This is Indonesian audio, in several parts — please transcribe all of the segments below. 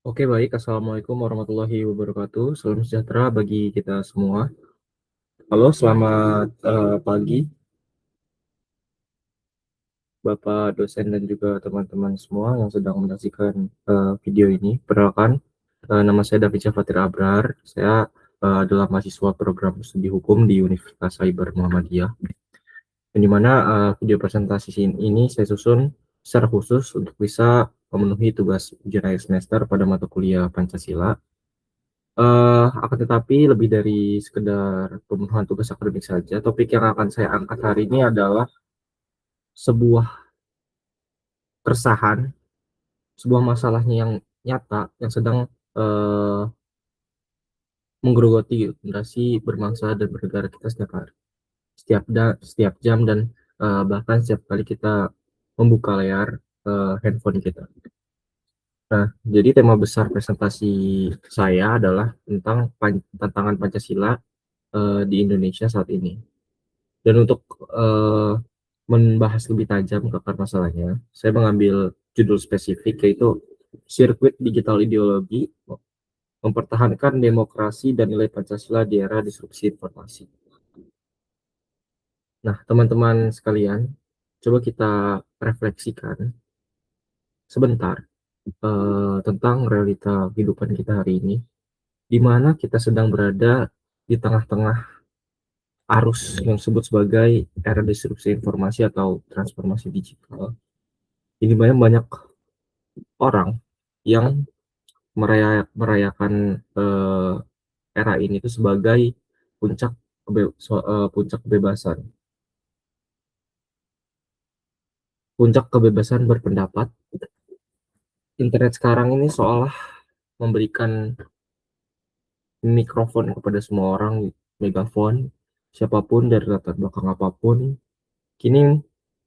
Oke, baik. Assalamualaikum warahmatullahi wabarakatuh. Salam sejahtera bagi kita semua. Halo, selamat pagi, Bapak dosen dan juga teman-teman semua yang sedang menyaksikan video ini. Perkenalkan, nama saya David Syafatir Abrar. Saya adalah mahasiswa program studi hukum di Universitas Cyber Muhammadiyah. Yang dimana video presentasi ini saya susun secara khusus untuk bisa memenuhi tugas ujian akhir semester pada mata kuliah Pancasila. Akan tetapi lebih dari sekedar pemenuhan tugas akademik saja, topik yang akan saya angkat hari ini adalah sebuah keresahan, sebuah masalahnya yang nyata, yang sedang uh, menggerogoti generasi berbangsa dan bernegara kita setiap hari, setiap jam dan bahkan setiap kali kita membuka layar handphone kita. Nah, jadi tema besar presentasi saya adalah tentang tantangan Pancasila di Indonesia saat ini. Dan untuk membahas lebih tajam ke akar masalahnya, saya mengambil judul spesifik yaitu Sirkuit Digital Ideologi Mempertahankan Demokrasi dan Nilai Pancasila di Era Disrupsi Informasi. Nah, teman-teman sekalian, coba kita refleksikan sebentar tentang realita kehidupan kita hari ini, di mana kita sedang berada di tengah-tengah arus yang disebut sebagai era disrupsi informasi atau transformasi digital. Ini banyak orang yang merayakan era ini itu sebagai puncak puncak kebebasan, berpendapat. Internet sekarang ini seolah memberikan mikrofon kepada semua orang, megafon, siapapun dari latar belakang apapun. Kini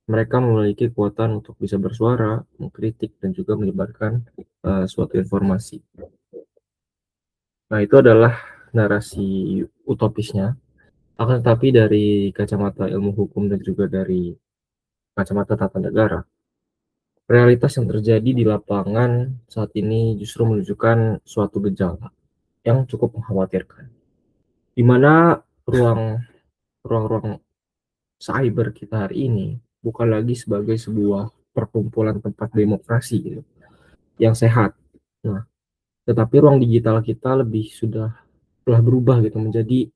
mereka memiliki kekuatan untuk bisa bersuara, mengkritik, dan juga menyebarkan suatu informasi. Nah, itu adalah narasi utopisnya. Akan tetapi dari kacamata ilmu hukum dan juga dari kacamata tata negara, realitas yang terjadi di lapangan saat ini justru menunjukkan suatu gejala yang cukup mengkhawatirkan, di mana ruang-ruang cyber kita hari ini bukan lagi sebagai sebuah perkumpulan tempat demokrasi gitu, yang sehat. Nah, tetapi ruang digital kita telah berubah gitu menjadi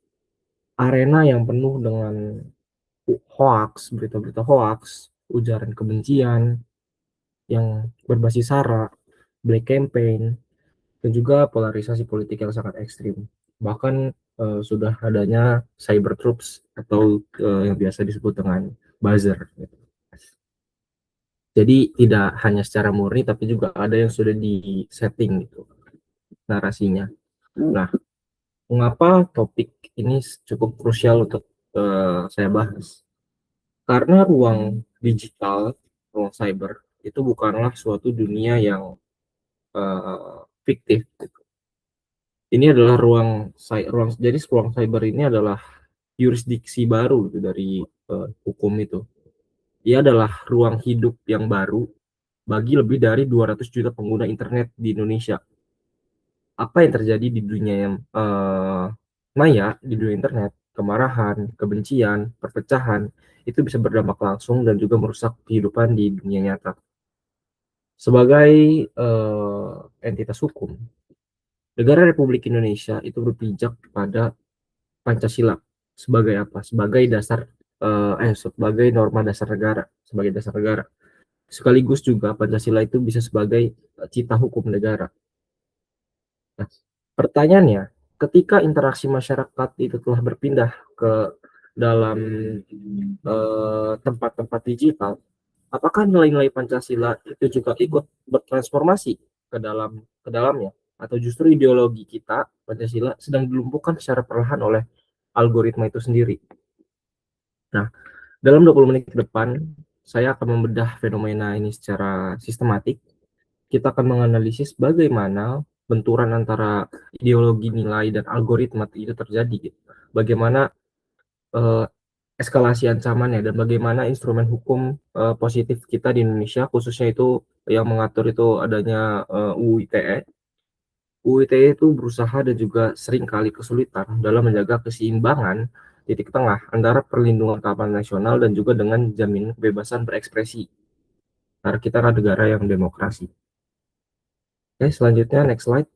arena yang penuh dengan hoax, berita-berita hoax, ujaran kebencian yang berbasis sara, black campaign, dan juga polarisasi politik yang sangat ekstrim. Bahkan sudah adanya cyber troops atau yang biasa disebut dengan buzzer. Jadi tidak hanya secara murni, tapi juga ada yang sudah di setting gitu narasinya. Nah, mengapa topik ini cukup krusial untuk saya bahas? Karena ruang digital, ruang cyber itu bukanlah suatu dunia yang fiktif. Ini adalah ruang cyber ini adalah yurisdiksi baru gitu, dari hukum itu. Ia adalah ruang hidup yang baru bagi lebih dari 200 juta pengguna internet di Indonesia. Apa yang terjadi di dunia yang maya, di dunia internet, kemarahan, kebencian, perpecahan, itu bisa berdampak langsung dan juga merusak kehidupan di dunia nyata. Sebagai entitas hukum, negara Republik Indonesia itu berpijak pada Pancasila sebagai apa? Sebagai norma dasar negara, sebagai dasar negara. Sekaligus juga Pancasila itu bisa sebagai cita hukum negara. Nah, pertanyaannya, ketika interaksi masyarakat itu telah berpindah ke dalam tempat-tempat digital, apakah nilai-nilai Pancasila itu juga ikut bertransformasi ke dalamnya, atau justru ideologi kita Pancasila sedang dilumpuhkan secara perlahan oleh algoritma itu sendiri? Nah, dalam 20 menit ke depan, saya akan membedah fenomena ini secara sistematik. Kita akan menganalisis bagaimana benturan antara ideologi nilai dan algoritma itu terjadi. Bagaimana eh, eskalasi ancamannya dan bagaimana instrumen hukum positif kita di Indonesia, khususnya itu yang mengatur itu adanya UU ITE, UU ITE itu berusaha dan juga seringkali kesulitan dalam menjaga keseimbangan titik tengah antara perlindungan keamanan nasional dan juga dengan jaminan kebebasan berekspresi. Karena kita adalah negara yang demokrasi. Oke, selanjutnya next slide.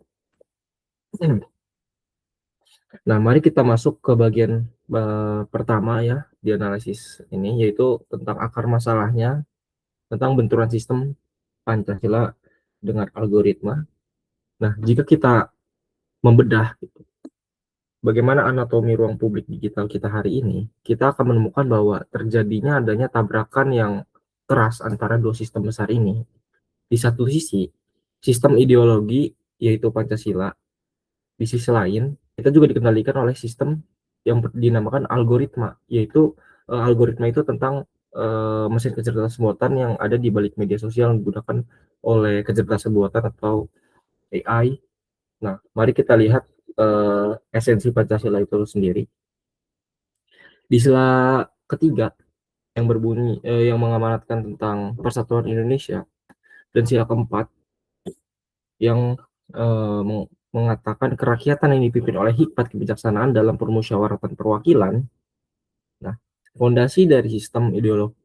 Nah, mari kita masuk ke bagian pertama ya di analisis ini, yaitu tentang akar masalahnya, tentang benturan sistem Pancasila dengan algoritma. Nah, jika kita membedah gitu, bagaimana anatomi ruang publik digital kita hari ini, kita akan menemukan bahwa terjadinya adanya tabrakan yang keras antara dua sistem besar ini. Di satu sisi, sistem ideologi yaitu Pancasila. Di sisi lain, kita juga dikendalikan oleh sistem yang dinamakan algoritma, yaitu algoritma itu tentang mesin kecerdasan buatan yang ada di balik media sosial yang digunakan oleh kecerdasan buatan atau AI. Nah, mari kita lihat esensi Pancasila itu sendiri. Di sila ketiga yang berbunyi yang mengamanatkan tentang persatuan Indonesia, dan sila keempat yang mengatakan kerakyatan yang dipimpin oleh hikmat kebijaksanaan dalam permusyawaratan perwakilan. Nah, fondasi dari sistem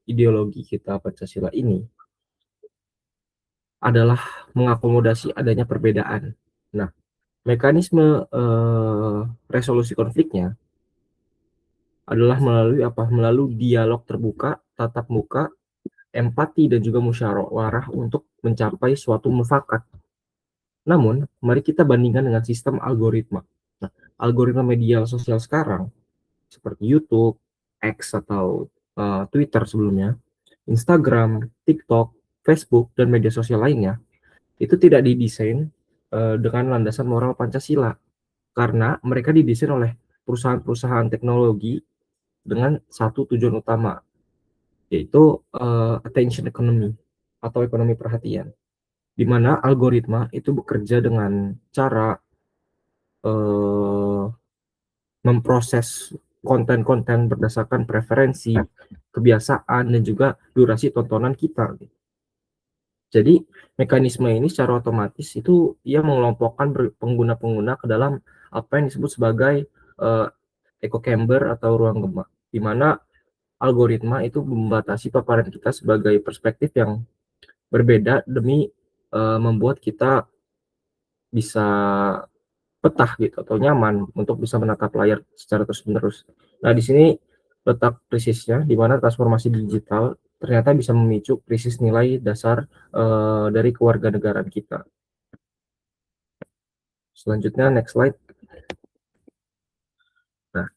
ideologi kita Pancasila ini adalah mengakomodasi adanya perbedaan. Nah, mekanisme resolusi konfliknya adalah melalui apa? Melalui dialog terbuka, tatap muka, empati dan juga musyawarah untuk mencapai suatu mufakat. Namun, mari kita bandingkan dengan sistem algoritma. Nah, algoritma media sosial sekarang seperti YouTube, X atau Twitter sebelumnya, Instagram, TikTok, Facebook, dan media sosial lainnya, itu tidak didesain dengan landasan moral Pancasila, karena mereka didesain oleh perusahaan-perusahaan teknologi dengan satu tujuan utama, yaitu attention economy atau ekonomi perhatian, di mana algoritma itu bekerja dengan cara memproses konten-konten berdasarkan preferensi, kebiasaan, dan juga durasi tontonan kita. Jadi mekanisme ini secara otomatis itu ia mengelompokkan pengguna-pengguna ke dalam apa yang disebut sebagai echo chamber atau ruang gema, di mana algoritma itu membatasi paparan kita sebagai perspektif yang berbeda demi membuat kita bisa betah gitu atau nyaman untuk bisa menatap layar secara terus-menerus. Nah, di sini letak krisisnya, di mana transformasi digital ternyata bisa memicu krisis nilai dasar dari kewarganegaraan kita. Selanjutnya, next slide. Nah,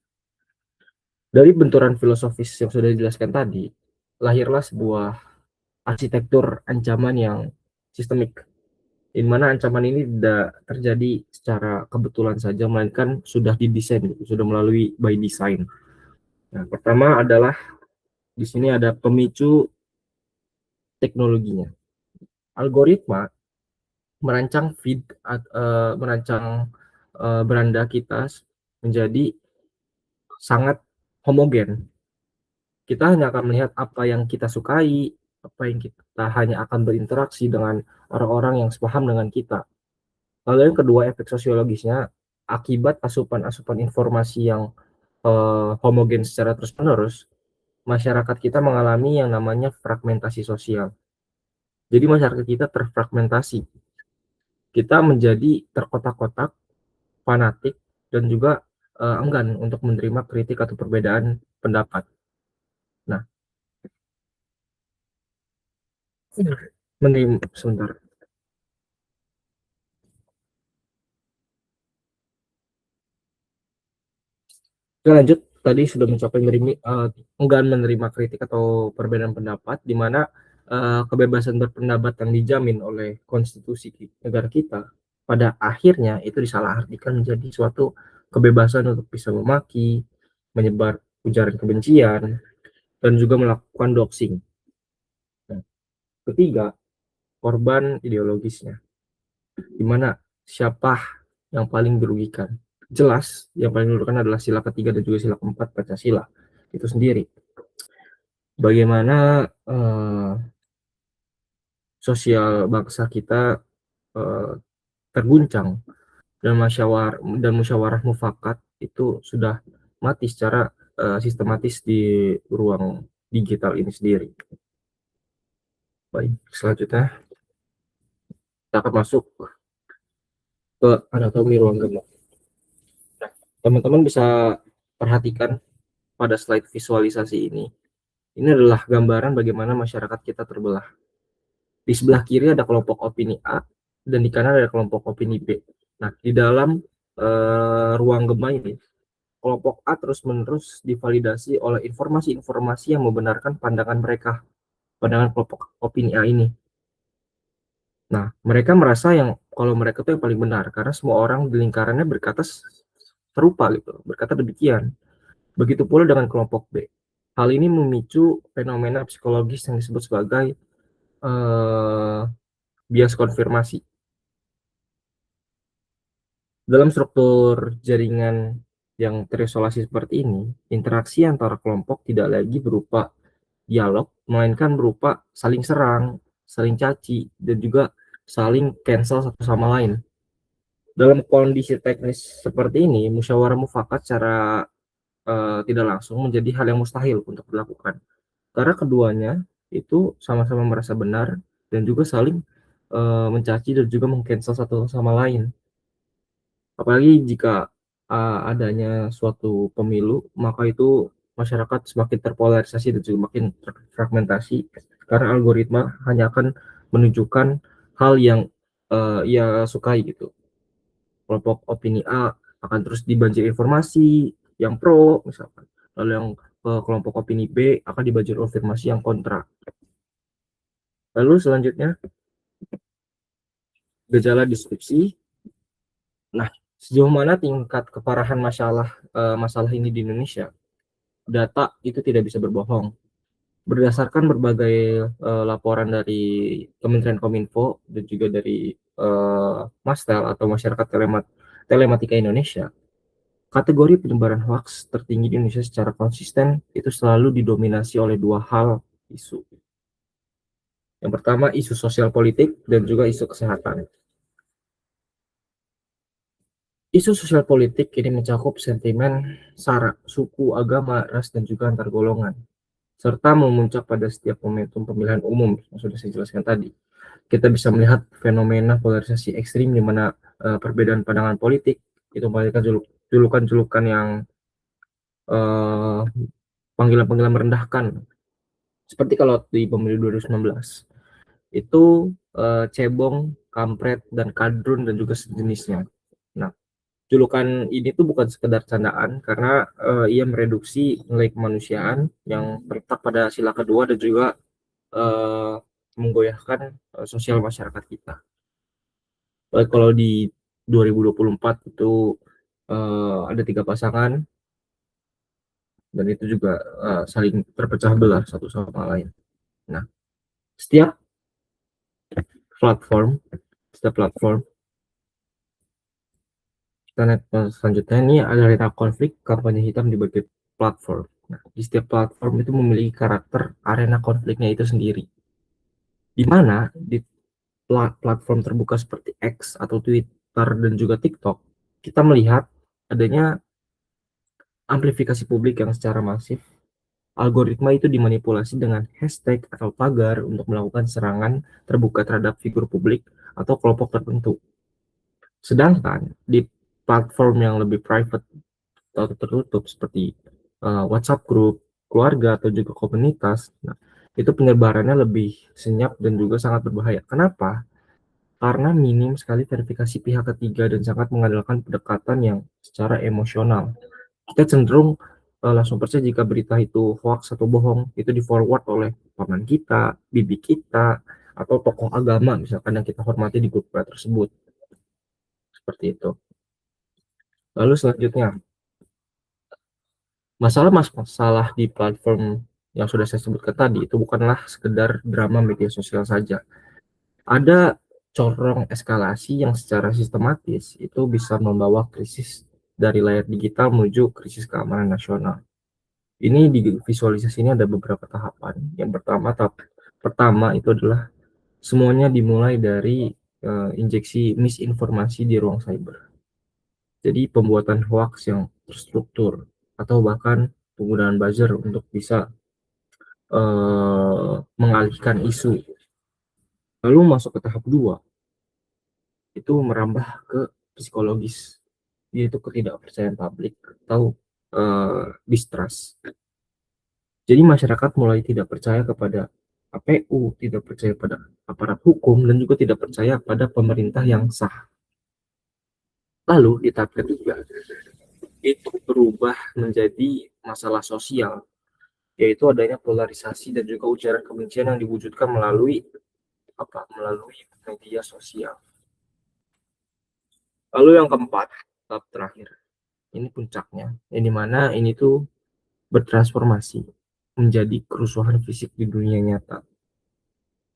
dari benturan filosofis yang sudah dijelaskan tadi, lahirlah sebuah arsitektur ancaman yang sistemik, di mana ancaman ini tidak terjadi secara kebetulan saja, melainkan sudah didesain, sudah melalui by design. Nah, pertama adalah di sini ada pemicu teknologinya. Algoritma merancang beranda kita menjadi sangat homogen. Kita hanya akan melihat apa yang kita sukai, apa yang kita hanya akan berinteraksi dengan orang-orang yang sepaham dengan kita. Lalu yang kedua, efek sosiologisnya, akibat asupan-asupan informasi yang homogen secara terus-menerus, masyarakat kita mengalami yang namanya fragmentasi sosial. Jadi masyarakat kita terfragmentasi. Kita menjadi terkotak-kotak, fanatik, dan juga enggan untuk menerima kritik atau perbedaan pendapat. Nah, sebentar. Kita lanjut. Tadi sudah mencapai enggan menerima kritik atau perbedaan pendapat, di mana kebebasan berpendapat yang dijamin oleh konstitusi negara kita pada akhirnya itu disalahartikan menjadi suatu kebebasan untuk bisa memaki, menyebar ujaran kebencian, dan juga melakukan doxing. Nah, ketiga, korban ideologisnya, di mana siapa yang paling dirugikan? Jelas yang paling dirugikan adalah sila ketiga dan juga sila keempat Pancasila itu sendiri. Bagaimana sosial bangsa kita terguncang dan musyawarah mufakat itu sudah mati secara sistematis di ruang digital ini sendiri. Baik, selanjutnya kita akan masuk ke anatomi ruang gemak. Nah, teman-teman bisa perhatikan pada slide visualisasi ini. Ini adalah gambaran bagaimana masyarakat kita terbelah. Di sebelah kiri ada kelompok opini A dan di kanan ada kelompok opini B. Nah, di dalam ruang gema ini, kelompok A terus-menerus divalidasi oleh informasi-informasi yang membenarkan pandangan mereka, pandangan kelompok opini A ini. Nah, mereka merasa kalau mereka itu yang paling benar karena semua orang di lingkarannya berkata serupa gitu, berkata demikian. Begitu pula dengan kelompok B. Hal ini memicu fenomena psikologis yang disebut sebagai bias konfirmasi. Dalam struktur jaringan yang terisolasi seperti ini, interaksi antara kelompok tidak lagi berupa dialog, melainkan berupa saling serang, saling caci, dan juga saling cancel satu sama lain. Dalam kondisi teknis seperti ini, musyawarah mufakat secara tidak langsung menjadi hal yang mustahil untuk dilakukan. Karena keduanya itu sama-sama merasa benar dan juga saling mencaci dan juga meng-cancel satu sama lain. Apalagi jika adanya suatu pemilu, maka itu masyarakat semakin terpolarisasi dan juga makin fragmentasi karena algoritma hanya akan menunjukkan hal yang ia sukai gitu. Kelompok opini A akan terus dibanjiri informasi yang pro misalkan, lalu yang kelompok opini B akan dibanjiri informasi yang kontra. Lalu selanjutnya gejala disrupsi. Nah, sejauh mana tingkat keparahan masalah ini di Indonesia? Data itu tidak bisa berbohong. Berdasarkan berbagai laporan dari Kementerian Kominfo dan juga dari Mastel atau Masyarakat Telematika Indonesia, kategori penyebaran hoax tertinggi di Indonesia secara konsisten itu selalu didominasi oleh dua hal isu. Yang pertama isu sosial politik dan juga isu kesehatan. Isu sosial politik ini mencakup sentimen sara, suku, agama, ras, dan juga antar golongan, serta memuncak pada setiap momentum pemilihan umum yang sudah saya jelaskan tadi. Kita bisa melihat fenomena polarisasi ekstrim di mana perbedaan pandangan politik itu melahirkan julukan-julukan yang panggilan-panggilan merendahkan. Seperti kalau di pemilu 2019 itu cebong, kampret, dan kadrun dan juga sejenisnya. Nah, julukan ini tuh bukan sekedar candaan karena ia mereduksi nilai kemanusiaan yang terletak pada sila kedua dan juga menggoyahkan sosial masyarakat kita. Kalau di 2024 itu ada 3 pasangan dan itu juga saling terpecah belah satu sama lain. Nah, setiap platform, kita selanjutnya ini ada konflik kampanye hitam di berbagai platform. Nah, di setiap platform itu memiliki karakter arena konfliknya itu sendiri. Di mana di platform terbuka seperti X atau Twitter dan juga TikTok, kita melihat adanya amplifikasi publik yang secara masif. Algoritma itu dimanipulasi dengan hashtag atau tagar untuk melakukan serangan terbuka terhadap figur publik atau kelompok tertentu. Sedangkan di platform yang lebih private atau tertutup seperti WhatsApp group, keluarga atau juga komunitas, nah, itu penyebarannya lebih senyap dan juga sangat berbahaya. Kenapa? Karena minim sekali verifikasi pihak ketiga dan sangat mengandalkan pendekatan yang secara emosional. Kita cenderung langsung percaya jika berita itu hoax atau bohong, itu di-forward oleh paman kita, bibi kita, atau tokoh agama misalkan yang kita hormati di grup tersebut. Seperti itu. Lalu selanjutnya, masalah di platform yang sudah saya sebutkan tadi itu bukanlah sekedar drama media sosial saja. Ada corong eskalasi yang secara sistematis itu bisa membawa krisis dari layar digital menuju krisis keamanan nasional. Ini di visualisasi ini ada beberapa tahapan. Yang pertama itu adalah semuanya dimulai dari injeksi misinformasi di ruang cyber. Jadi pembuatan hoax yang terstruktur atau bahkan penggunaan buzzer untuk bisa mengalihkan isu. Lalu masuk ke tahap 2, itu merambah ke psikologis, yaitu ketidakpercayaan publik atau distrust. Jadi masyarakat mulai tidak percaya kepada KPU, tidak percaya pada aparat hukum, dan juga tidak percaya pada pemerintah yang sah. Lalu di tahap ketiga, itu berubah menjadi masalah sosial, yaitu adanya polarisasi dan juga ujaran kebencian yang diwujudkan melalui melalui media sosial. Lalu yang keempat, tahap terakhir, ini puncaknya, ini mana ini tuh bertransformasi menjadi kerusuhan fisik di dunia nyata.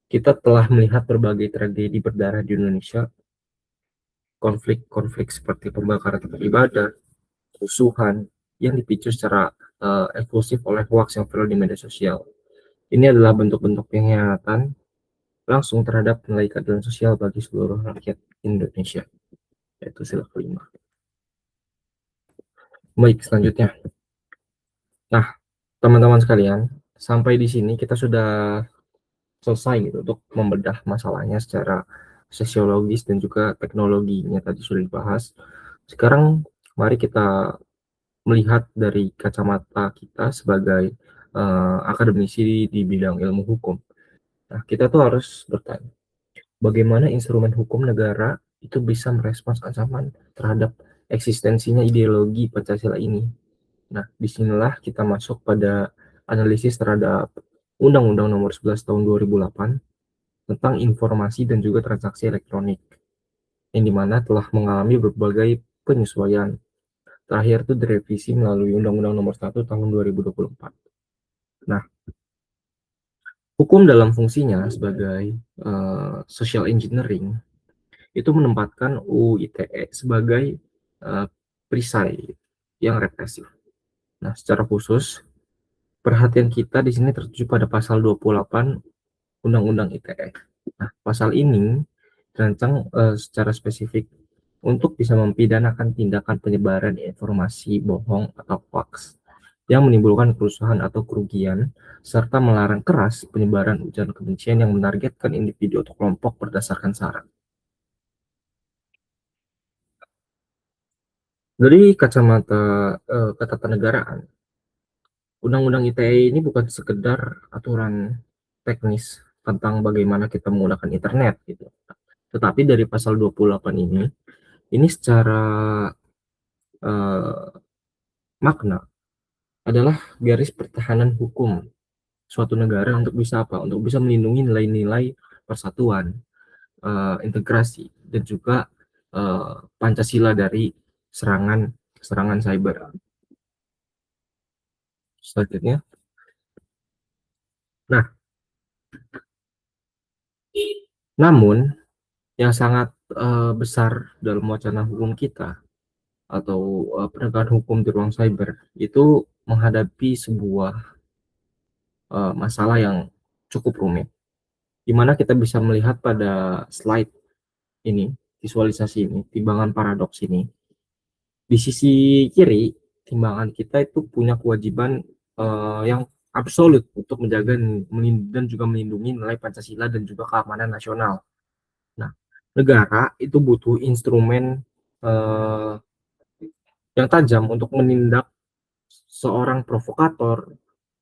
Kita telah melihat berbagai tragedi berdarah di Indonesia, konflik-konflik seperti pembakaran tempat ibadah, kerusuhan yang dipicu secara eksklusif oleh hoax yang viral di media sosial. Ini adalah bentuk-bentuk pengkhianatan langsung terhadap nilai keadilan sosial bagi seluruh rakyat Indonesia. Yaitu sila kelima. Baik, selanjutnya. Nah, teman-teman sekalian, sampai di sini kita sudah selesai gitu untuk membedah masalahnya secara sosiologis dan juga teknologinya tadi sudah dibahas. Sekarang mari kita melihat dari kacamata kita sebagai akademisi di bidang ilmu hukum. Nah, kita tuh harus bertanya, bagaimana instrumen hukum negara itu bisa merespons ancaman terhadap eksistensinya ideologi Pancasila ini. Nah, disinilah kita masuk pada analisis terhadap Undang-Undang Nomor 11 Tahun 2008 tentang informasi dan juga transaksi elektronik, yang dimana telah mengalami berbagai penyesuaian. Terakhir itu direvisi melalui Undang-Undang Nomor 1 Tahun 2024. Nah, hukum dalam fungsinya sebagai social engineering itu menempatkan UU ITE sebagai perisai yang represif. Nah, secara khusus perhatian kita di sini tertuju pada pasal 28 Undang-Undang ITE. Nah, pasal ini dirancang secara spesifik untuk bisa mempidanakan tindakan penyebaran informasi bohong atau hoax yang menimbulkan kerusuhan atau kerugian, serta melarang keras penyebaran ujaran kebencian yang menargetkan individu atau kelompok berdasarkan sara. Dari kacamata ketatanegaraan, Undang-Undang ITE ini bukan sekedar aturan teknis tentang bagaimana kita menggunakan internet gitu. Tetapi dari pasal 28 ini secara uh, makna adalah garis pertahanan hukum suatu negara untuk bisa apa? Untuk bisa melindungi nilai-nilai persatuan, integrasi, dan juga Pancasila dari serangan cyber. Selanjutnya, nah, namun yang sangat besar dalam wacana hukum kita atau penegakan hukum di ruang cyber itu menghadapi sebuah masalah yang cukup rumit, di mana kita bisa melihat pada slide ini, visualisasi ini, timbangan paradoks ini. Di sisi kiri, timbangan kita itu punya kewajiban yang absolut untuk menjaga dan juga melindungi nilai Pancasila dan juga keamanan nasional. Nah, negara itu butuh instrumen yang tajam untuk menindak seorang provokator,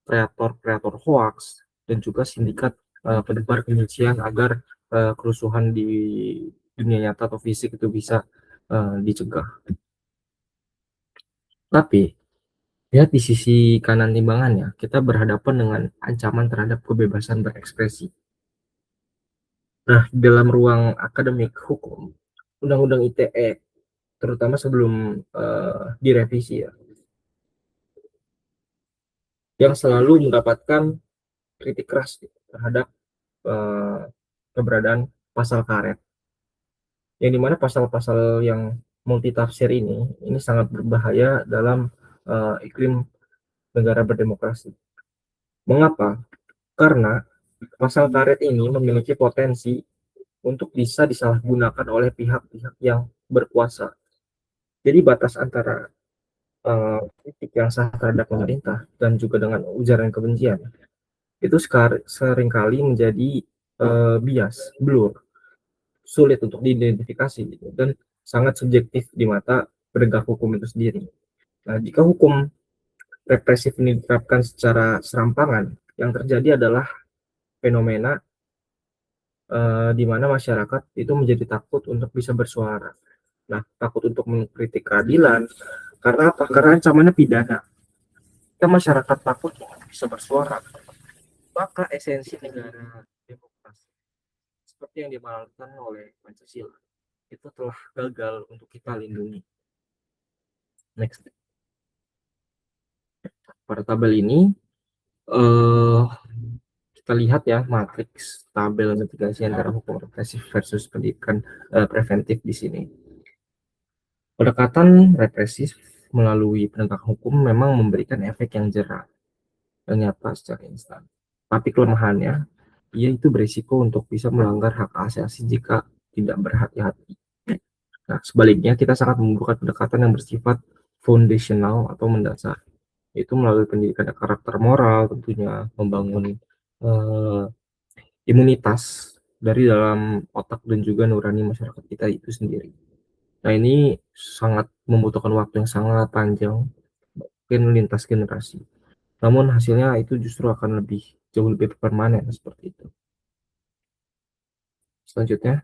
kreator hoax, dan juga sindikat penyebar kebencian agar kerusuhan di dunia nyata atau fisik itu bisa dicegah. Tapi lihat di sisi kanan timbangannya, kita berhadapan dengan ancaman terhadap kebebasan berekspresi. Nah, dalam ruang akademik hukum, Undang-Undang ITE, terutama sebelum direvisi ya, yang selalu mendapatkan kritik keras terhadap keberadaan pasal karet, yang dimana pasal-pasal yang multitafsir ini sangat berbahaya dalam iklim negara berdemokrasi. Mengapa? Karena pasal karet ini memiliki potensi untuk bisa disalahgunakan oleh pihak-pihak yang berkuasa Jadi batas antara kritik yang sah terhadap pemerintah dan juga dengan ujaran kebencian itu seringkali menjadi bias, blur, sulit untuk diidentifikasi gitu, dan sangat subjektif di mata penegak hukum itu sendiri. Nah, jika hukum represif ini diterapkan secara serampangan, yang terjadi adalah fenomena di mana masyarakat itu menjadi takut untuk bisa bersuara. Nah, takut untuk mengkritik keadilan, karena apa? Karena ancamannya pidana. Jika masyarakat takut untuk bisa bersuara, maka esensi negara demokrasi seperti yang dimaksudkan oleh Pancasila itu telah gagal untuk kita lindungi. Next, pada tabel ini eh, kita lihat ya matriks tabel mitigasi antara hukum represif versus pendidikan preventif di sini. Pendekatan represif melalui penegak hukum memang memberikan efek yang jerah dan nyata secara instan. Tapi kelemahannya, ia itu berisiko untuk bisa melanggar hak asasi jika tidak berhati-hati. Nah, sebaliknya kita sangat membutuhkan pendekatan yang bersifat foundational atau mendasar, yaitu melalui pendidikan karakter moral, tentunya membangun eh, imunitas dari dalam otak dan juga nurani masyarakat kita itu sendiri. Nah, ini sangat membutuhkan waktu yang sangat panjang, mungkin lintas generasi. Namun hasilnya itu justru akan jauh lebih permanen seperti itu. Selanjutnya,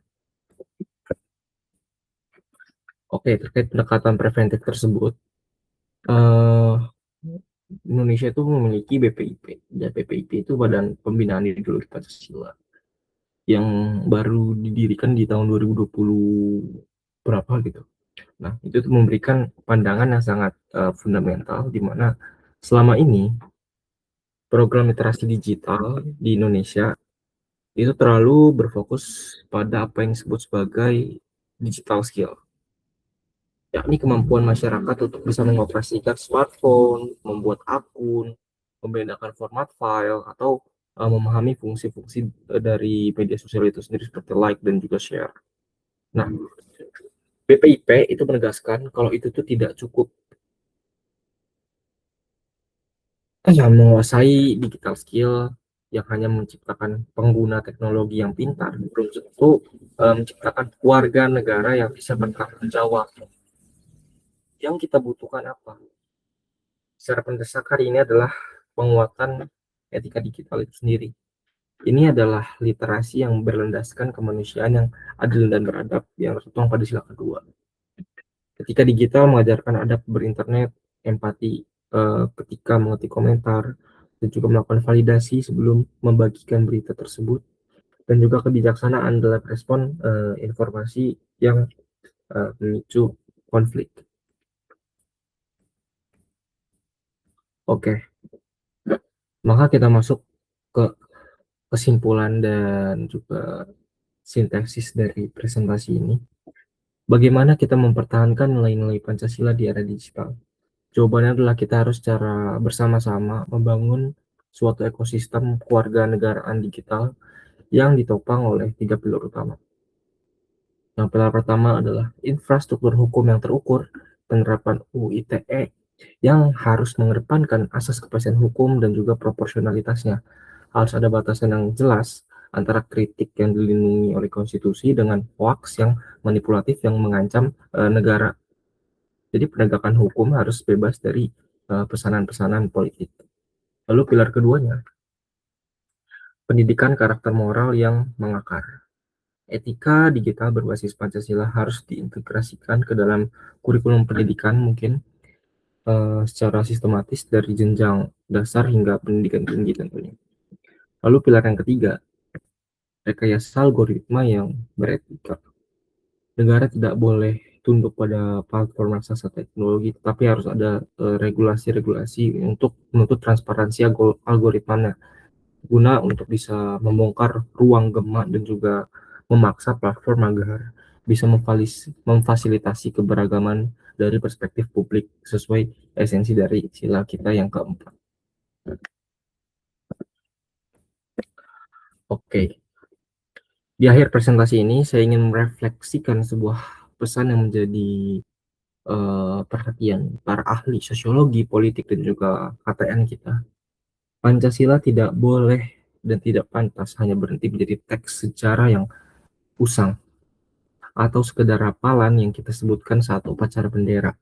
oke, terkait pendekatan preventif tersebut, eh, Indonesia itu memiliki BPIP. Dan BPIP itu Badan Pembinaan Ideologi Pancasila yang baru didirikan di tahun 2020 berapa gitu. Nah, itu tuh memberikan pandangan yang sangat fundamental di mana selama ini program literasi digital di Indonesia itu terlalu berfokus pada apa yang disebut sebagai digital skill, yakni kemampuan masyarakat untuk bisa mengoperasikan smartphone, membuat akun, membedakan format file, atau memahami fungsi-fungsi dari media sosial itu sendiri seperti like dan juga share. Nah, BPIP itu menegaskan kalau itu tuh tidak cukup menguasai digital skill yang hanya menciptakan pengguna teknologi yang pintar, belum tentu menciptakan warga negara yang bisa bertanggung jawab. Yang kita butuhkan apa? Secara pendesak hari ini adalah penguatan etika digital itu sendiri. Ini adalah literasi yang berlandaskan kemanusiaan yang adil dan beradab yang tertuang pada sila kedua. Ketika digital mengajarkan adab berinternet, empati ketika mengetik komentar, dan juga melakukan validasi sebelum membagikan berita tersebut, dan juga kebijaksanaan dalam respon informasi yang memicu konflik. Oke, maka kita masuk ke kesimpulan dan juga sintesis dari presentasi ini. Bagaimana kita mempertahankan nilai-nilai Pancasila di era digital? Jawabannya adalah kita harus secara bersama-sama membangun suatu ekosistem kewarganegaraan digital yang ditopang oleh 3 pilar utama. Yang pilar pertama adalah infrastruktur hukum yang terukur, penerapan UU ITE yang harus mengedepankan asas kepastian hukum dan juga proporsionalitasnya. Harus ada batasan yang jelas antara kritik yang dilindungi oleh konstitusi dengan hoax yang manipulatif yang mengancam negara. Jadi penegakan hukum harus bebas dari pesanan-pesanan politik. Lalu pilar keduanya, pendidikan karakter moral yang mengakar. Etika digital berbasis Pancasila harus diintegrasikan ke dalam kurikulum pendidikan mungkin secara sistematis dari jenjang dasar hingga pendidikan tinggi tentunya. Lalu pilar yang ketiga, rekayasa algoritma yang beretika. Negara tidak boleh tunduk pada platform raksasa teknologi, tapi harus ada regulasi-regulasi untuk menuntut transparansi algoritmanya guna untuk bisa membongkar ruang gema dan juga memaksa platform agar bisa memfasilitasi keberagaman dari perspektif publik sesuai esensi dari sila kita yang keempat. Oke, di akhir presentasi ini saya ingin merefleksikan sebuah pesan yang menjadi perhatian para ahli sosiologi, politik, dan juga KTN kita. Pancasila tidak boleh dan tidak pantas hanya berhenti menjadi teks sejarah yang usang atau sekedar hafalan yang kita sebutkan saat upacara bendera.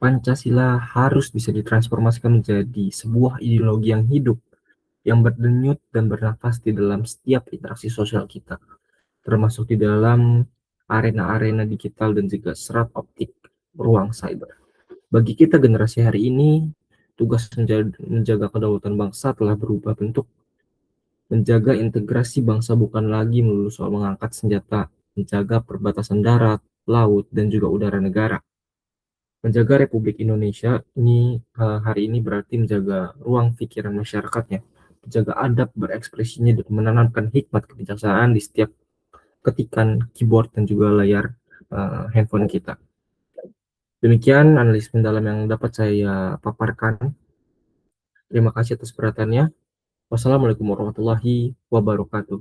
Pancasila harus bisa ditransformasikan menjadi sebuah ideologi yang hidup, yang berdenyut dan bernafas di dalam setiap interaksi sosial kita, termasuk di dalam arena-arena digital dan juga serat optik ruang cyber. Bagi kita generasi hari ini, tugas menjaga kedaulatan bangsa telah berubah bentuk. Menjaga integrasi bangsa bukan lagi melulu soal mengangkat senjata, menjaga perbatasan darat, laut, dan juga udara negara. Menjaga Republik Indonesia ini hari ini berarti menjaga ruang pikiran masyarakatnya, menjaga adab berekspresinya, dan menanamkan hikmat kebijaksanaan di setiap ketikan keyboard dan juga layar handphone kita. Demikian analisis mendalam yang dapat saya paparkan. Terima kasih atas perhatiannya. Wassalamualaikum warahmatullahi wabarakatuh.